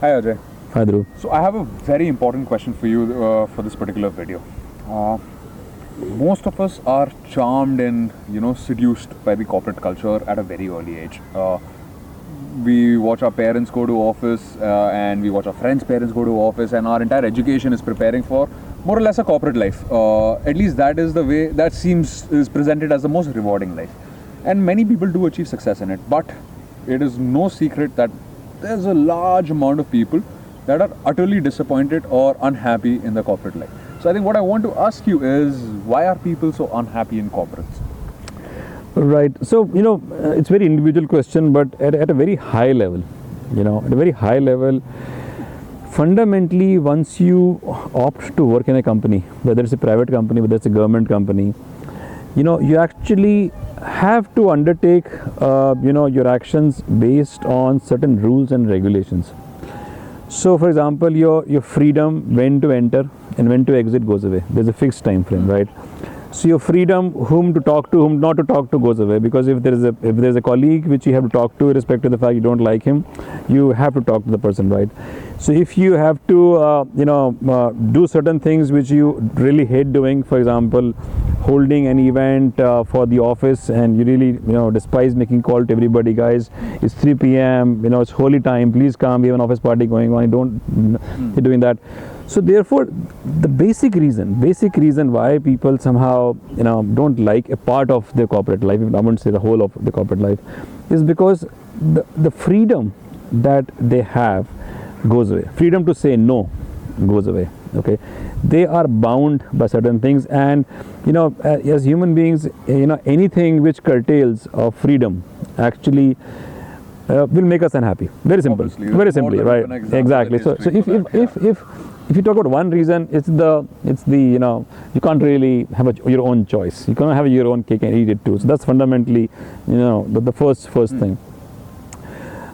Hi Ajay. Hi, Dhruv. So I have a very important question for you for this particular video. Uh, Most of us are charmed and seduced by the corporate culture at a very early age. We watch our parents go to office, and we watch our friends' parents go to office, and our entire education is preparing for more or less a corporate life. At least that is the way that seems is presented as the most rewarding life, and many people do achieve success in it. But it is no secret that there's a large amount of people that are utterly disappointed or unhappy in the corporate life. So I think what I want to ask you is, why are people so unhappy in corporates? Right. So, it's very individual question, but at a very high level, at a very high level, fundamentally, once you opt to work in a company, whether it's a private company, whether it's a government company, you actually have to undertake, your actions based on certain rules and regulations. So, for example, your freedom when to enter and when to exit goes away. There's a fixed time frame, right? So your freedom whom to talk to, whom not to talk to goes away, because if there's a colleague which you have to talk to, irrespective of the fact you don't like him, you have to talk to the person, right? So if you have to do certain things which you really hate doing, for example, holding an event for the office, and you really despise making call to everybody, guys, it's 3 p.m, it's holy time, please come, we have an office party going on, you don't you're doing that. So therefore, the basic reason why people somehow don't like a part of their corporate life, I wouldn't say the whole of the corporate life, is because the freedom that they have goes away. Freedom to say no goes away. Okay, they are bound by certain things, and as human beings, anything which curtails our freedom actually will make us unhappy. Very simple. Obviously, very simply, right? Exactly. So if you talk about one reason, it's the you can't really have your own choice. You can't have your own cake and eat it too. So that's fundamentally the first thing.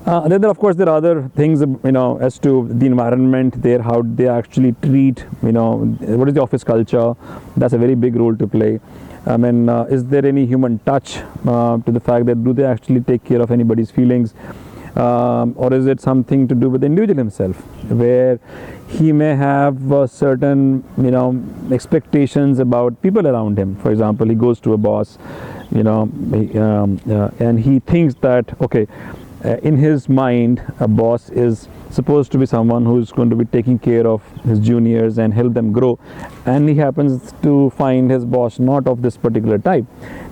Then of course there are other things as to the environment there, how they actually treat, what is the office culture. That's a very big role to play. I mean, is there any human touch to the fact that do they actually take care of anybody's feelings, or is it something to do with the individual himself, where he may have certain expectations about people around him. For example, he goes to a boss, and he thinks that, okay, in his mind, a boss is supposed to be someone who's going to be taking care of his juniors and help them grow, and he happens to find his boss not of this particular type.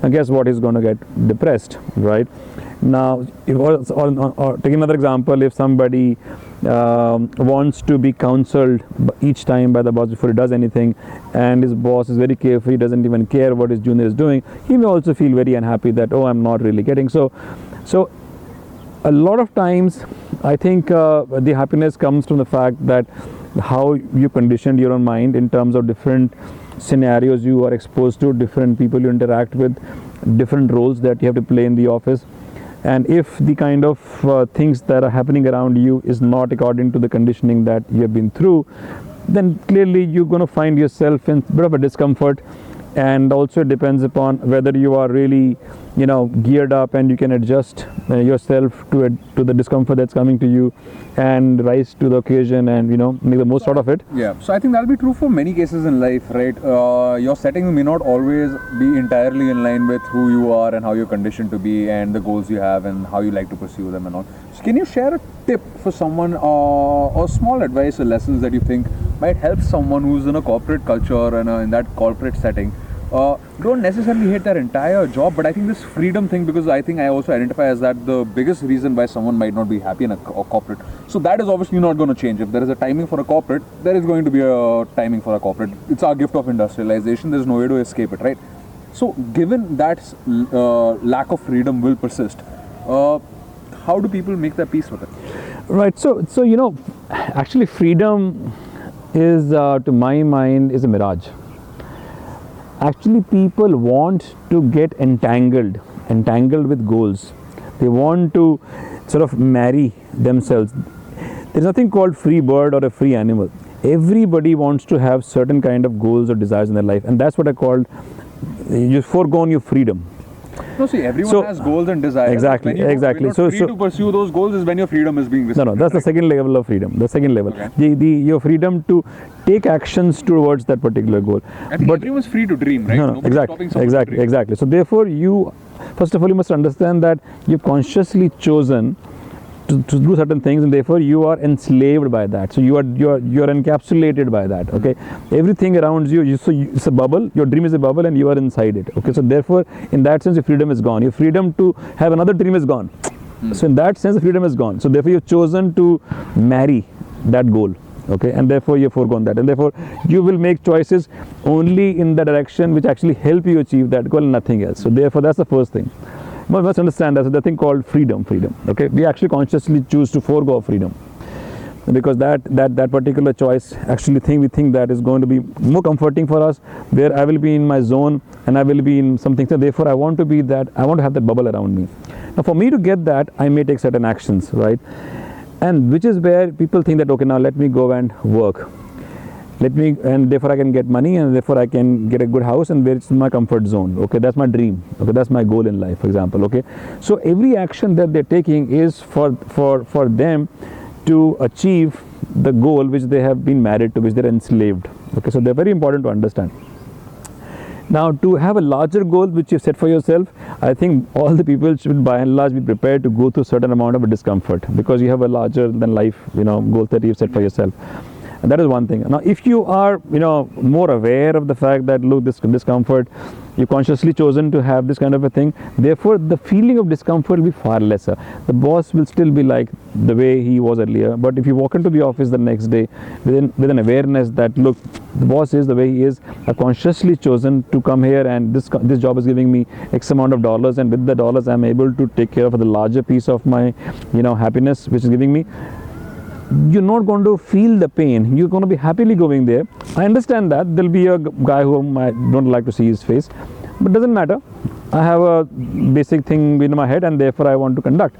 Now guess what, he's going to get depressed, right? Now, or take another example, if somebody wants to be counseled each time by the boss before he does anything, and his boss is very carefree, doesn't even care what his junior is doing, he may also feel very unhappy that, oh, I'm not really getting. So a lot of times, I think the happiness comes from the fact that how you conditioned your own mind in terms of different scenarios you are exposed to, different people you interact with, different roles that you have to play in the office. And if the kind of things that are happening around you is not according to the conditioning that you have been through, then clearly you're going to find yourself in a bit of a discomfort. And also it depends upon whether you are really geared up and you can adjust yourself to the discomfort that's coming to you and rise to the occasion and make the most out of it. Yeah, so I think that'll be true for many cases in life, right? Your setting may not always be entirely in line with who you are and how you're conditioned to be and the goals you have and how you like to pursue them and all. So can you share a tip for someone, or small advice or lessons that you think might help someone who's in a corporate culture and in that corporate setting? Don't necessarily hate their entire job, but I think this freedom thing, because I think I also identify as that the biggest reason why someone might not be happy in a corporate. So that is obviously not going to change. If there is a timing for a corporate, there is going to be a timing for a corporate. It's our gift of industrialization. There's no way to escape it, right? So given that lack of freedom will persist, how do people make their peace with it? Right. So actually freedom is, to my mind, is a mirage. Actually, people want to get entangled with goals. They want to sort of marry themselves. There's nothing called free bird or a free animal. Everybody wants to have certain kind of goals or desires in their life, and that's what I called, you've foregone your freedom. No, see, everyone So- has goals and desires. Exactly, When you, exactly. When you're not free to pursue those goals is when your freedom is being No, restricted. no, that's the second level of freedom. The second level, Okay. your freedom to take actions towards that particular goal. I think everyone's free to dream, right? No, no, Nobody's stopping someone to exactly, dream. exactly. So therefore, you first of all you must understand that you've consciously chosen to do certain things, and therefore you are enslaved by that. So you are encapsulated by that. Okay, everything around you, it's a bubble. Your dream is a bubble, and you are inside it. Okay, so therefore, in that sense, your freedom is gone. Your freedom to have another dream is gone. So in that sense, the freedom is gone. So therefore, you've chosen to marry that goal. Okay, and therefore you've foregone that, and therefore you will make choices only in the direction which actually help you achieve that goal, and nothing else. So therefore, that's the first thing. You must understand that's the thing called freedom. Okay, we actually consciously choose to forego freedom because that particular choice actually we think that is going to be more comforting for us, where I will be in my zone and I will be in something. So therefore, I want to have that bubble around me. Now, for me to get that, I may take certain actions, right? And which is where people think that, okay, now let me go and work. And therefore I can get money, and therefore I can get a good house, and where it's my comfort zone. Okay, that's my dream. Okay, that's my goal in life, for example. Okay, so every action that they're taking is for them to achieve the goal which they have been married to, which they're enslaved. Okay, so they're very important to understand. Now, to have a larger goal which you've set for yourself, I think all the people should by and large be prepared to go through a certain amount of a discomfort, because you have a larger than life, goal that you've set for yourself. And that is one thing. Now, if you are, more aware of the fact that, look, this discomfort, you've consciously chosen to have this kind of a thing, therefore the feeling of discomfort will be far lesser. The boss will still be like the way he was earlier, but if you walk into the office the next day with an awareness that, look, the boss is the way he is, I've consciously chosen to come here, and this job is giving me X amount of dollars, and with the dollars I'm able to take care of the larger piece of my, happiness which is giving me. You're not going to feel the pain. You're going to be happily going there. I understand that there'll be a guy whom I don't like to see his face, but doesn't matter. I have a basic thing in my head, and therefore I want to conduct.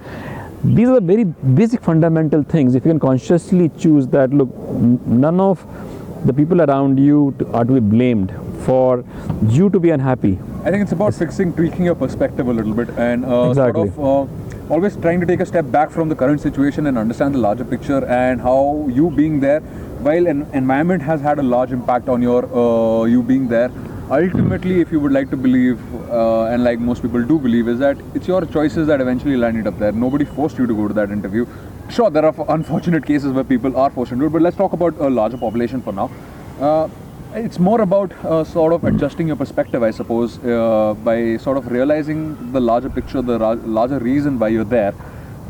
These are the very basic fundamental things. If you can consciously choose that, look, none of the people around you are to be blamed for you to be unhappy. I think it's about tweaking your perspective a little bit, and Exactly. always trying to take a step back from the current situation and understand the larger picture, and how you being there, while an environment has had a large impact on your you being there, ultimately, if you would like to believe, and like most people do believe, is that it's your choices that eventually landed up there. Nobody forced you to go to that interview. Sure, there are unfortunate cases where people are forced into it, but let's talk about a larger population for now. It's more about sort of adjusting your perspective, I suppose, by sort of realizing the larger picture, the larger reason why you're there.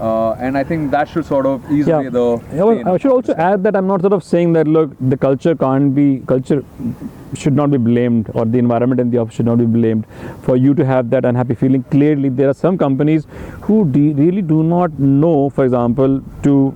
And I think that should sort of ease away the pain. I should also add that I'm not sort of saying that, look, the culture should not be blamed, or the environment and the office should not be blamed for you to have that unhappy feeling. Clearly, there are some companies who really do not know, for example,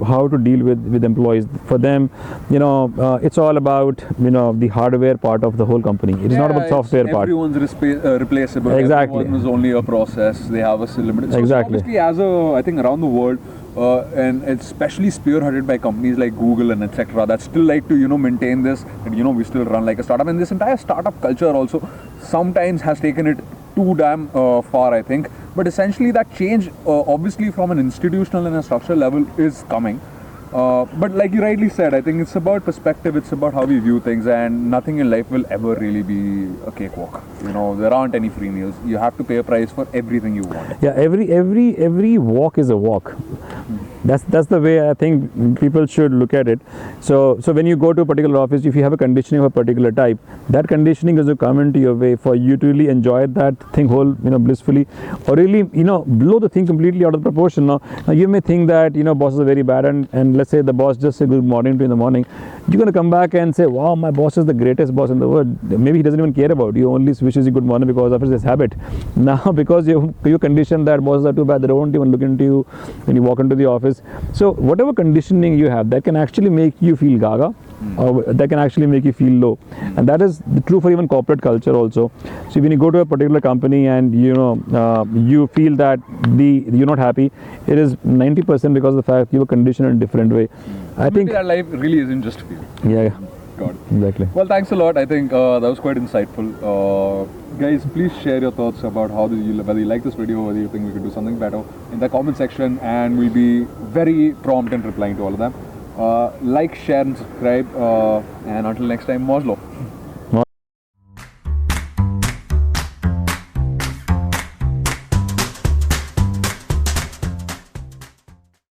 how to deal with employees. For them, it's all about, the hardware part of the whole company. It is not about software part. Everyone's replaceable. Exactly. Everyone is only a process. They have a limited. So Exactly. obviously, I think around the world, and especially spearheaded by companies like Google and etc., that still like to maintain this, and we still run like a startup. And this entire startup culture also sometimes has taken it too damn far, I think. But essentially, that change, obviously from an institutional and a structural level, is coming. But like you rightly said, I think it's about perspective, it's about how we view things, and nothing in life will ever really be a cakewalk. There aren't any free meals. You have to pay a price for everything you want. Yeah, every walk is a walk. That's the way I think people should look at it. So when you go to a particular office, if you have a conditioning of a particular type, that conditioning is to come into your way for you to really enjoy that thing whole, blissfully, or really, blow the thing completely out of proportion. Now you may think that, bosses are very bad, and let's say the boss just said good morning to you in the morning, you're going to come back and say, wow, my boss is the greatest boss in the world. Maybe he doesn't even care about you, only wishes you good morning because of his habit. Now, because you conditioned that bosses are too bad, they don't even look into you when you walk into the office. So whatever conditioning you have, that can actually make you feel gaga, or that can actually make you feel low. And that is true for even corporate culture also. So when you go to a particular company and you feel that you're not happy, it is 90% because of the fact you were conditioned in a different way. I think that life really isn't just for you. Yeah. Got it. Exactly. Well, thanks a lot. I think that was quite insightful. Guys, please share your thoughts about how whether you like this video, whether you think we could do something better in the comment section, and we'll be very prompt in replying to all of them. Like, share, and subscribe. And until next time, Moslo.